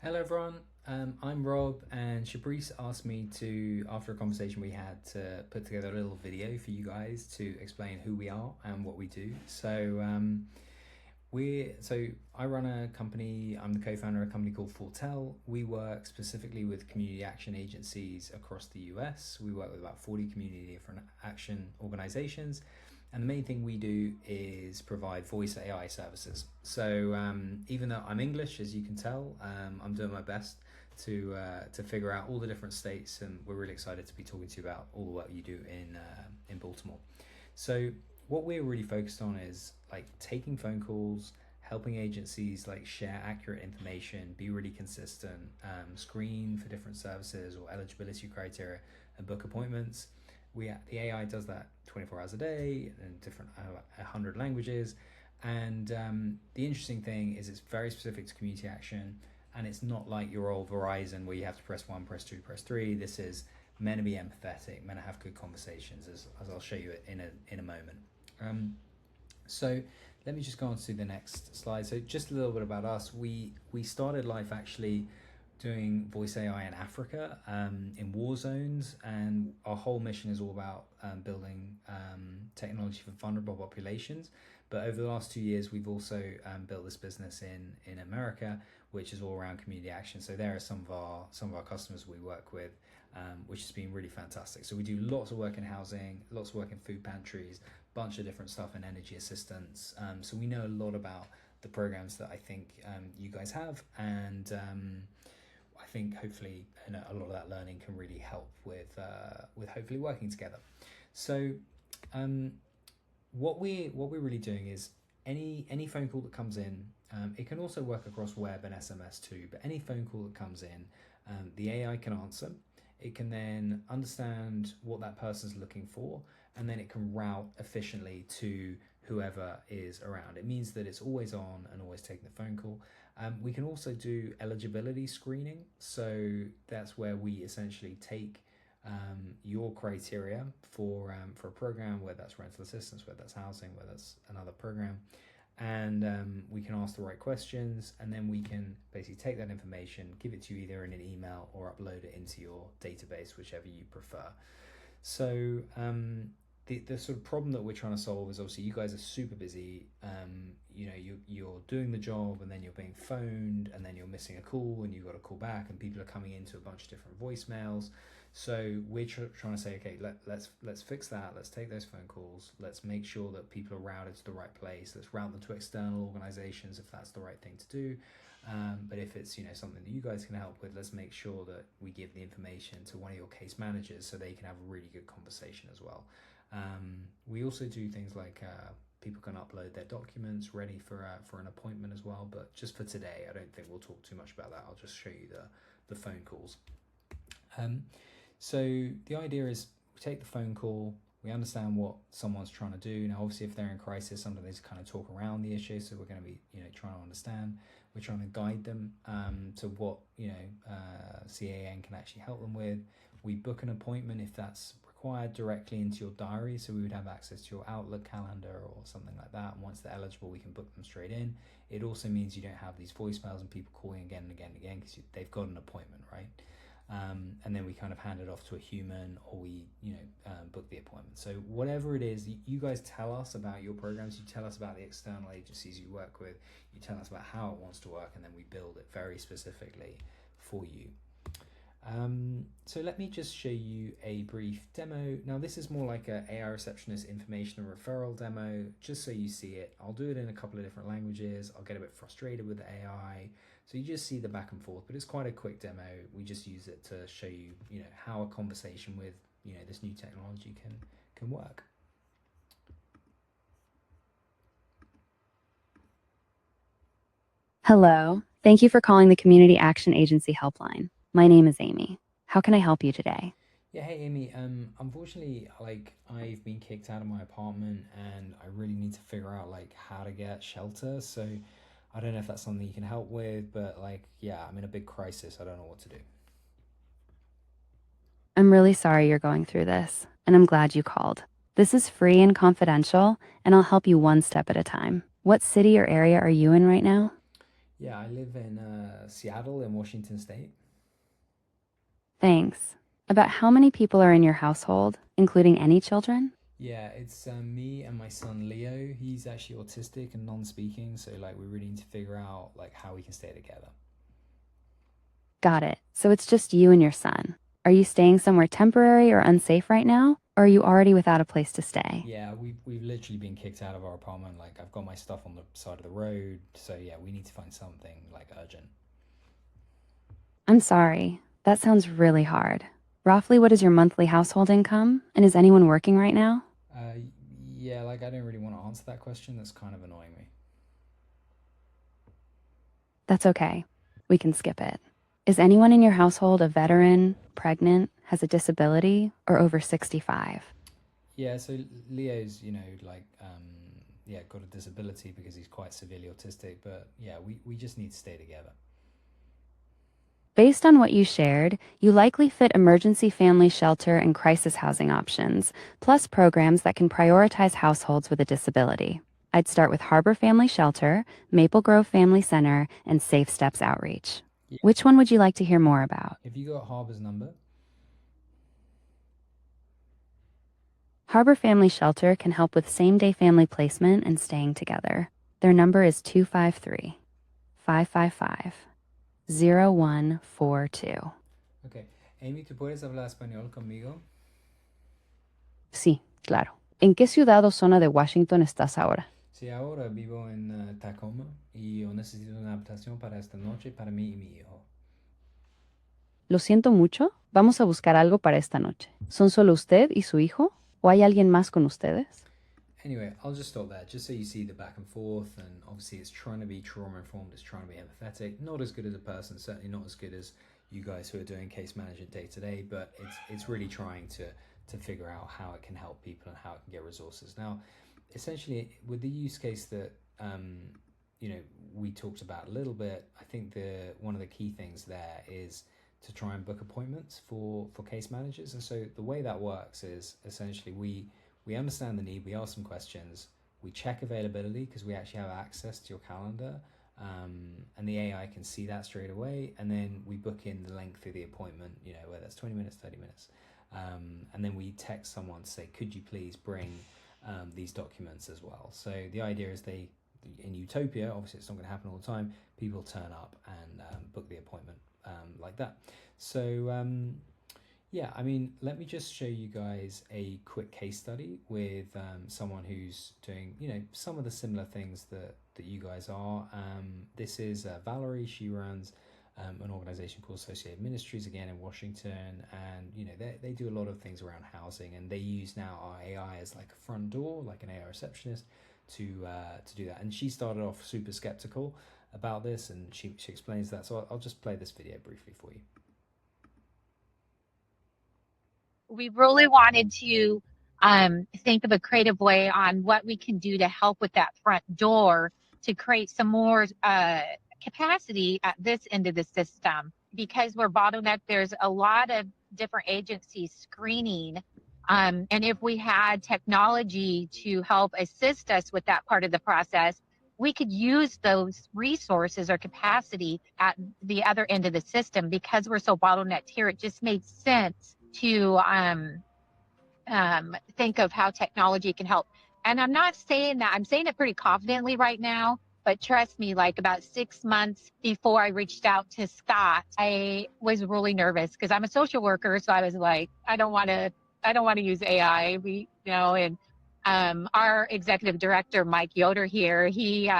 Hello everyone, I'm Rob and Shabrice asked me to, after a conversation we had, to put together a little video for you guys to explain who we are and what we do. So I run a company, I'm the co-founder of a company called Fortell. We work specifically with community action agencies across the US. We work with about 40 community different action organizations. And the main thing we do is provide voice AI services. Even though I'm English, as you can tell, I'm doing my best to figure out all the different states, and we're really excited to be talking to you about all the work you do in Baltimore. So what we're really focused on is like taking phone calls, helping agencies like share accurate information, be really consistent, screen for different services or eligibility criteria, and book appointments. The AI does that 24 hours a day in different 100 languages. And the interesting thing is it's very specific to community action, and it's not like your old Verizon where you have to press one, press two, press three. This is meant to be empathetic, meant to have good conversations, as I'll show you in a moment. So let me just go on to the next slide. So just a little bit about us. We started life actually doing voice AI in Africa, in war zones, and our whole mission is all about building technology for vulnerable populations. But over the last 2 years, we've also built this business in America, which is all around community action. So there are some of our customers we work with, which has been really fantastic. So we do lots of work in housing, lots of work in food pantries, bunch of different stuff in energy assistance. So we know a lot about the programs that I think you guys have, and I think hopefully a lot of that learning can really help with hopefully working together. So what we're really doing is any phone call that comes in, it can also work across web and SMS too, but any phone call that comes in, the AI can answer. It can then understand what that person's looking for, and then it can route efficiently to whoever is around. It means that it's always on and always taking the phone call. We can also do eligibility screening. So that's where we essentially take your criteria for a program, whether that's rental assistance, whether that's housing, whether that's another program, and we can ask the right questions, and then we can basically take that information, give it to you either in an email or upload it into your database, whichever you prefer. So the sort of problem that we're trying to solve is obviously you guys are super busy. You're doing the job, and then you're being phoned, and then you're missing a call, and you've got to call back, and people are coming into a bunch of different voicemails. So we're trying to say, okay, let's fix that. Let's take those phone calls. Let's make sure that people are routed to the right place. Let's route them to external organizations if that's the right thing to do. But if it's something that you guys can help with, let's make sure that we give the information to one of your case managers so they can have a really good conversation as well. We also do things like people can upload their documents ready for an appointment as well. But just for today, I don't think we'll talk too much about that. I'll just show you the phone calls. So the idea is we take the phone call, we understand what someone's trying to do. Now, obviously, if they're in crisis, sometimes they kind of talk around the issue. So we're going to be trying to understand. We're trying to guide them to what CAN can actually help them with. We book an appointment if that's required directly into your diary, so we would have access to your Outlook calendar or something like that, and once they're eligible we can book them straight in. It also means you don't have these voicemails and people calling again and again and again because they've got an appointment, right? And then we kind of hand it off to a human, or we book the appointment. So whatever it is, you guys tell us about your programs, you tell us about the external agencies you work with, you tell us about how it wants to work, and then we build it very specifically for you. So let me just show you a brief demo. Now this is more like a AI receptionist information and referral demo, just so you see it. I'll do it in a couple of different languages. I'll get a bit frustrated with the AI. So you just see the back and forth, but it's quite a quick demo. We just use it to show you, how a conversation with, this new technology can work. Hello. Thank you for calling the Community Action Agency helpline. My name is Amy. How can I help you today? Yeah, hey Amy. Unfortunately, I've been kicked out of my apartment, and I really need to figure out how to get shelter. So I don't know if that's something you can help with, but yeah, I'm in a big crisis. I don't know what to do. I'm really sorry you're going through this, and I'm glad you called. This is free and confidential, and I'll help you one step at a time. What city or area are you in right now? Yeah, I live in Seattle in Washington State. Thanks. About how many people are in your household, including any children? Yeah, it's me and my son Leo. He's actually autistic and non-speaking, so like we really need to figure out like how we can stay together. Got it. So it's just you and your son. Are you staying somewhere temporary or unsafe right now? Or are you already without a place to stay? Yeah, we've literally been kicked out of our apartment. Like I've got my stuff on the side of the road, so yeah, we need to find something like urgent. I'm sorry. That sounds really hard. Roughly, what is your monthly household income? And is anyone working right now? Uh, yeah, like I don't really want to answer that question. That's kind of annoying me. That's okay. We can skip it. Is anyone in your household a veteran, pregnant, has a disability, or over 65? Yeah, so Leo's, yeah, got a disability because he's quite severely autistic, but yeah, we just need to stay together. Based on what you shared, you likely fit emergency family shelter and crisis housing options, plus programs that can prioritize households with a disability. I'd start with Harbor Family Shelter, Maple Grove Family Center, and Safe Steps Outreach. Yeah. Which one would you like to hear more about? If you got Harbor's number, Harbor Family Shelter can help with same day family placement and staying together. Their number is 253 555 0142. ok. Amy, ¿tú puedes hablar español conmigo? Sí, claro. ¿En qué ciudad o zona de Washington estás ahora? Sí, ahora vivo en Tacoma y yo necesito una habitación para esta noche para mí y mi hijo. Lo siento mucho. Vamos a buscar algo para esta noche. ¿Son solo usted y su hijo? ¿O hay alguien más con ustedes? Anyway, I'll just stop there, just so you see the back and forth. And obviously, it's trying to be trauma informed, it's trying to be empathetic. Not as good as a person, certainly not as good as you guys who are doing case management day to day, but it's really trying to figure out how it can help people and how it can get resources. Now, essentially, with the use case that we talked about a little bit, I think the one of the key things there is to try and book appointments for case managers. And so the way that works is essentially we understand the need, we ask some questions, we check availability because we actually have access to your calendar, and the AI can see that straight away, and then we book in the length of the appointment, whether that's 20 minutes, 30 minutes, and then we text someone to say, could you please bring these documents as well. So the idea is in utopia, obviously it's not going to happen all the time, people turn up and book the appointment like that. So yeah, I mean, let me just show you guys a quick case study with someone who's doing, some of the similar things that you guys are. This is Valerie. She runs an organization called Associated Ministries, again in Washington, and they do a lot of things around housing, and they use now our AI as like a front door, like an AI receptionist, to do that. And she started off super skeptical about this, and she explains that. So I'll just play this video briefly for you. We really wanted to think of a creative way on what we can do to help with that front door to create some more capacity at this end of the system. Because we're bottlenecked, there's a lot of different agencies screening. And if we had technology to help assist us with that part of the process, we could use those resources or capacity at the other end of the system. Because we're so bottlenecked here, it just made sense to think of how technology can help. And I'm not saying that, I'm saying it pretty confidently right now, but trust me, like about 6 months before I reached out to Scott, I was really nervous because I'm a social worker. So I was like, I don't want to use AI. And our executive director, Mike Yoder here, he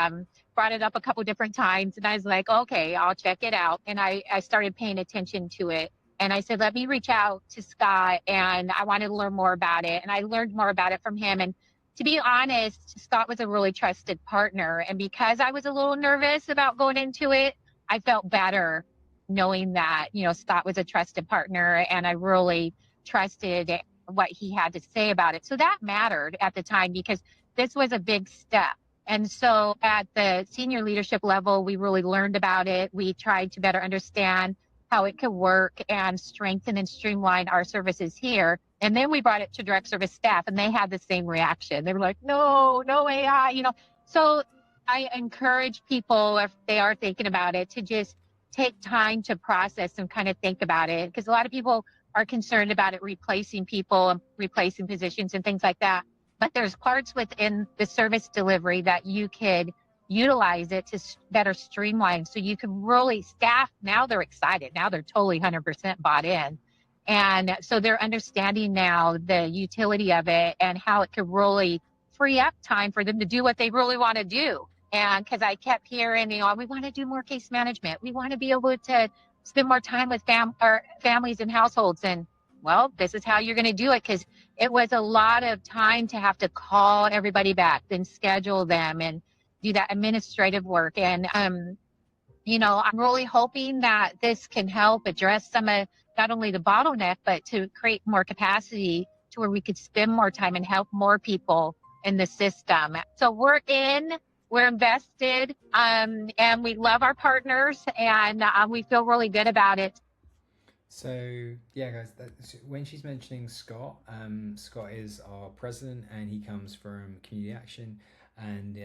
brought it up a couple different times, and I was like, okay, I'll check it out. And I started paying attention to it. And I said, let me reach out to Scott, and I wanted to learn more about it. And I learned more about it from him. And to be honest, Scott was a really trusted partner. And because I was a little nervous about going into it, I felt better knowing that, Scott was a trusted partner, and I really trusted what he had to say about it. So that mattered at the time because this was a big step. And so at the senior leadership level, we really learned about it. We tried to better understand how it could work and strengthen and streamline our services here. And then we brought it to direct service staff, and they had the same reaction. They were like, no AI, So I encourage people, if they are thinking about it, to just take time to process and kind of think about it. Because a lot of people are concerned about it replacing people and replacing positions and things like that. But there's parts within the service delivery that you could utilize it to better streamline. So you can really staff, now they're excited. Now they're totally 100% bought in. And so they're understanding now the utility of it and how it could really free up time for them to do what they really want to do. And because I kept hearing, we want to do more case management. We want to be able to spend more time with families and households. And well, this is how you're going to do it, because it was a lot of time to have to call everybody back, then schedule them and do that administrative work. And, I'm really hoping that this can help address some of not only the bottleneck, but to create more capacity to where we could spend more time and help more people in the system. So we're invested, and we love our partners, and we feel really good about it. So yeah, guys, when she's mentioning Scott, Scott is our president, and he comes from Community Action, and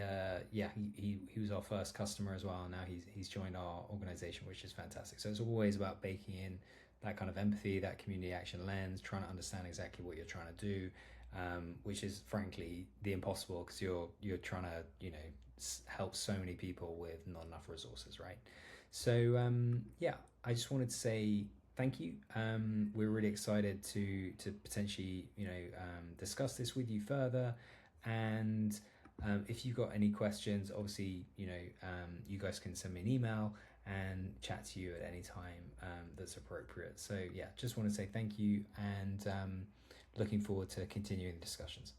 he was our first customer as well. Now he's joined our organization, which is fantastic. So it's always about baking in that kind of empathy, that community action lens, trying to understand exactly what you're trying to do, which is frankly the impossible, because you're trying to help so many people with not enough resources, right? So I just wanted to say thank you. We're really excited to potentially discuss this with you further, and if you've got any questions, obviously you guys can send me an email and chat to you at any time that's appropriate. So yeah, just want to say thank you, and looking forward to continuing the discussions.